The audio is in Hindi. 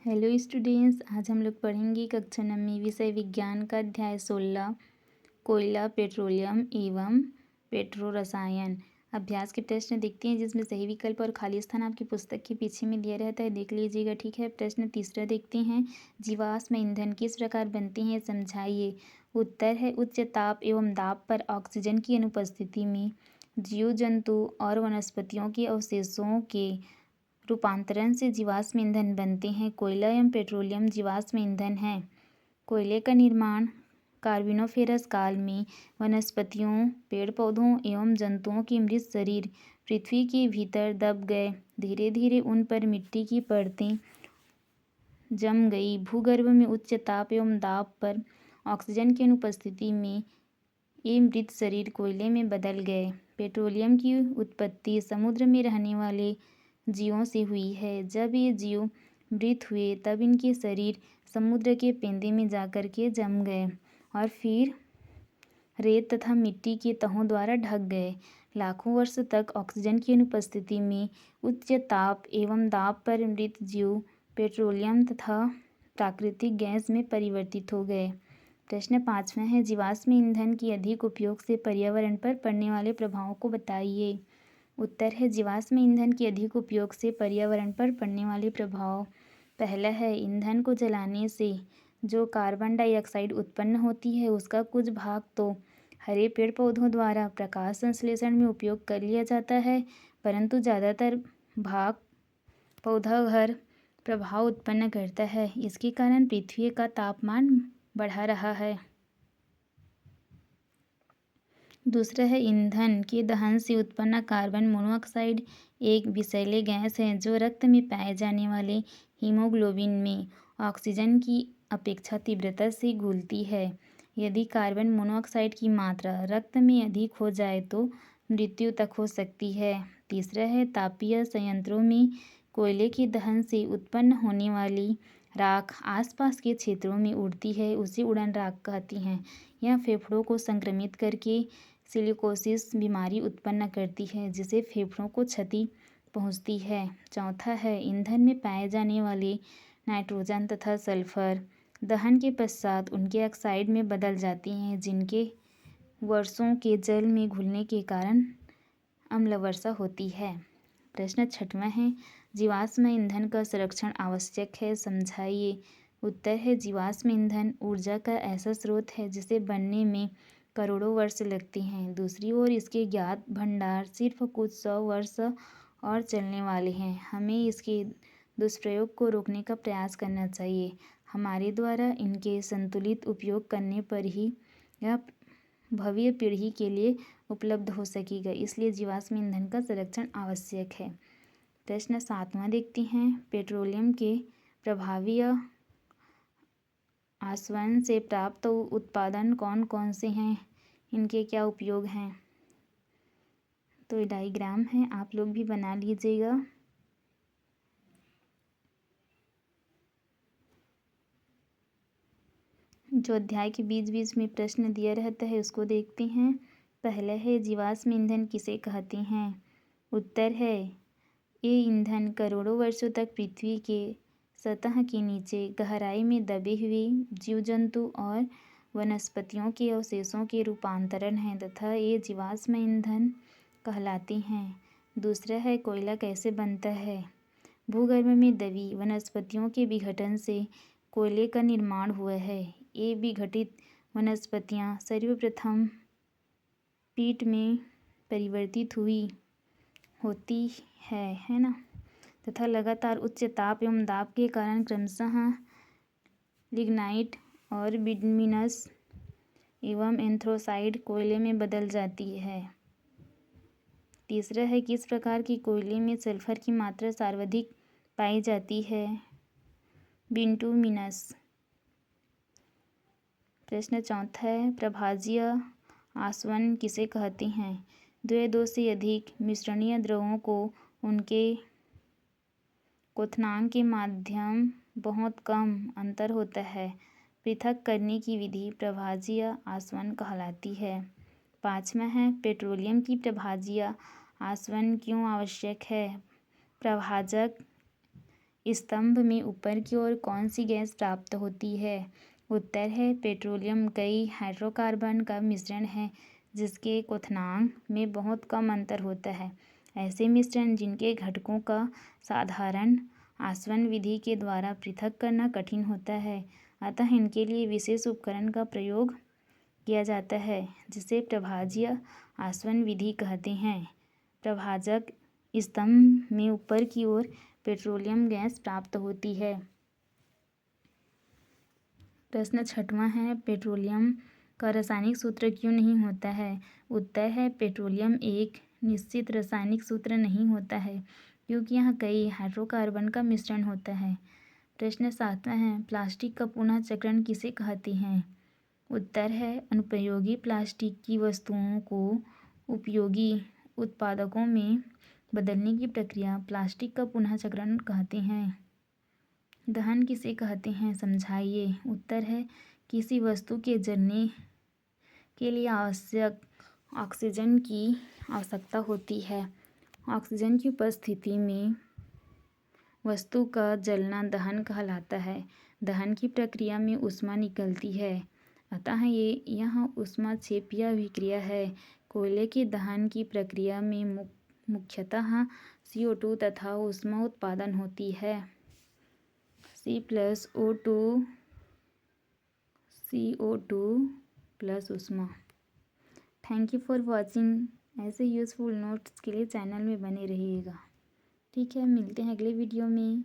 हेलो स्टूडेंट्स, आज हम लोग पढ़ेंगे कक्षा 9वीं विषय विज्ञान का अध्याय 16 कोयला, पेट्रोलियम एवं पेट्रो रसायन। अभ्यास के प्रश्न देखते हैं जिसमें सही विकल्प और खाली स्थान आपकी पुस्तक के पीछे में दिया रहता है, देख लीजिएगा। ठीक है, प्रश्न तीसरा देखते हैं। जीवाश्म ईंधन किस प्रकार बनते हैं, समझाइए। उत्तर है उच्च ताप एवं दाब पर ऑक्सीजन की अनुपस्थिति में जीव जंतु और वनस्पतियों के अवशेषों के रूपांतरण से जीवाश्म ईंधन बनते हैं। कोयला एवं पेट्रोलियम जीवाश्म ईंधन है। कोयले का निर्माण कार्बोनिफेरस काल में वनस्पतियों, पेड़ पौधों एवं जंतुओं के मृत शरीर पृथ्वी के भीतर दब गए। धीरे धीरे उन पर मिट्टी की परतें जम गई। भूगर्भ में उच्च ताप एवं दाब पर ऑक्सीजन की अनुपस्थिति में ये मृत शरीर कोयले में बदल गए। पेट्रोलियम की उत्पत्ति समुद्र में रहने वाले जीवों से हुई है। जब ये जीव मृत हुए तब इनके शरीर समुद्र के पेंदे में जाकर के जम गए और फिर रेत तथा मिट्टी के तहों द्वारा ढक गए। लाखों वर्ष तक ऑक्सीजन की अनुपस्थिति में उच्च ताप एवं दाब पर मृत जीव पेट्रोलियम तथा प्राकृतिक गैस में परिवर्तित हो गए। प्रश्न 5वां है, जीवाश्म ईंधन की अधिक उपयोग से पर्यावरण पर पड़ने वाले प्रभावों को बताइए। उत्तर है जीवाश्म ईंधन के अधिक उपयोग से पर्यावरण पर पड़ने वाले प्रभाव। पहला है, ईंधन को जलाने से जो कार्बन डाइऑक्साइड उत्पन्न होती है उसका कुछ भाग तो हरे पेड़ पौधों द्वारा प्रकाश संश्लेषण में उपयोग कर लिया जाता है, परंतु ज़्यादातर भाग पौधा घर प्रभाव उत्पन्न करता है। इसके कारण पृथ्वी का तापमान बढ़ा रहा है। दूसरा है, ईंधन के दहन से उत्पन्न कार्बन मोनोऑक्साइड एक विषैले गैस है जो रक्त में पाए जाने वाले हीमोग्लोबिन में ऑक्सीजन की अपेक्षा तीव्रता से घुलती है। यदि कार्बन मोनोऑक्साइड की मात्रा रक्त में अधिक हो जाए तो मृत्यु तक हो सकती है। तीसरा है, तापीय संयंत्रों में कोयले के दहन से उत्पन्न होने वाली राख आसपास के क्षेत्रों में उड़ती है, उसे उड़न राख कहती हैं। यह फेफड़ों को संक्रमित करके सिलिकोसिस बीमारी उत्पन्न करती है जिससे फेफड़ों को क्षति पहुंचती है। चौथा है, ईंधन में पाए जाने वाले नाइट्रोजन तथा सल्फर दहन के पश्चात उनके ऑक्साइड में बदल जाती हैं, जिनके वर्षों के जल में घुलने के कारण अम्ल वर्षा होती है। प्रश्न 6वां है, जीवाश्म ईंधन का संरक्षण आवश्यक है, समझाइए। उत्तर है जीवाश्म ईंधन ऊर्जा का ऐसा स्रोत है जिसे बनने में करोड़ों वर्ष लगते हैं। दूसरी ओर इसके ज्ञात भंडार सिर्फ कुछ 100 वर्ष और चलने वाले हैं। हमें इसके दुष्प्रयोग को रोकने का प्रयास करना चाहिए। हमारे द्वारा इनके संतुलित उपयोग करने पर ही यह भव्य पीढ़ी के लिए उपलब्ध हो सकेगा, इसलिए जीवाश्म ईंधन का संरक्षण आवश्यक है। प्रश्न 7वां देखते हैं, पेट्रोलियम के प्रभावी आसवन से प्राप्त उत्पादन कौन कौन से हैं, इनके क्या उपयोग हैं। तो ये डायग्राम है, आप लोग भी बना लीजिएगा। जो अध्याय के बीच बीच में प्रश्न दिया रहता है उसको देखते हैं। पहला है, जीवाश्म ईंधन किसे कहते हैं। उत्तर है, ये ईंधन करोड़ों वर्षों तक पृथ्वी के सतह के नीचे गहराई में दबे हुए जीव जंतु और वनस्पतियों के अवशेषों के रूपांतरण हैं तथा ये जीवाश्म ईंधन कहलाते हैं। दूसरा है, कोयला कैसे बनता है। भूगर्भ में दबी वनस्पतियों के विघटन से कोयले का निर्माण हुआ है। ये विघटित वनस्पतियाँ सर्वप्रथम पीट में परिवर्तित होती है ना, तथा लगातार उच्च ताप एवं दाब के कारण क्रमशः लिग्नाइट और बिटुमिनस एवं एंथ्रासाइट कोयले में बदल जाती है। तीसरा है, किस प्रकार की कोयले में सल्फर की मात्रा सर्वाधिक पाई जाती है। बिटुमिनस। प्रश्न 4 है, प्रभाजीय आसवन किसे कहते हैं। दो से अधिक मिश्रणीय द्रवों को उनके क्वथनांक के माध्यम बहुत कम अंतर होता है पृथक करने की विधि प्रभाजीय आसवन कहलाती है। 5वां है, पेट्रोलियम की प्रभाजीय आसवन क्यों आवश्यक है। प्रभाजक स्तंभ में ऊपर की ओर कौन सी गैस प्राप्त होती है? उत्तर है पेट्रोलियम। कई हाइड्रोकार्बन का मिश्रण है जिसके क्वथनांक में बहुत कम अंतर होता है। ऐसे मिश्रण जिनके घटकों का साधारण आसवन विधि के द्वारा पृथक करना कठिन होता है, अतः इनके लिए विशेष उपकरण का प्रयोग किया जाता है जिसे प्रभाज्य आसवन विधि कहते हैं। प्रभाजक स्तंभ में ऊपर की ओर पेट्रोलियम गैस प्राप्त होती है। प्रश्न 6वां है, पेट्रोलियम का रासायनिक सूत्र क्यों नहीं होता है? उत्तर है पेट्रोलियम एक निश्चित रासायनिक सूत्र नहीं होता है क्योंकि यहाँ कई हाइड्रोकार्बन का मिश्रण होता है। प्रश्न 7वां है, प्लास्टिक का पुनः चक्रण किसे कहते हैं? उत्तर है अनुपयोगी प्लास्टिक की वस्तुओं को उपयोगी उत्पादकों में बदलने की प्रक्रिया प्लास्टिक का पुनः चक्रण कहते हैं। दहन किसे कहते हैं, समझाइए। उत्तर है किसी वस्तु के जलने के लिए आवश्यक ऑक्सीजन की आवश्यकता होती है। ऑक्सीजन की उपस्थिति में वस्तु का जलना दहन कहलाता है। दहन की प्रक्रिया में ऊष्मा निकलती है, अतः यह ऊष्माक्षेपीय अभिक्रिया है। कोयले के दहन की प्रक्रिया में मुख्यतः CO2 तथा ऊष्मा उत्पादन होती है। CO2 प्लस ऊष्मा। Thank you for watching. ऐसे यूज़फुल नोट्स के लिए चैनल में बने रहिएगा। ठीक है, मिलते हैं अगले वीडियो में।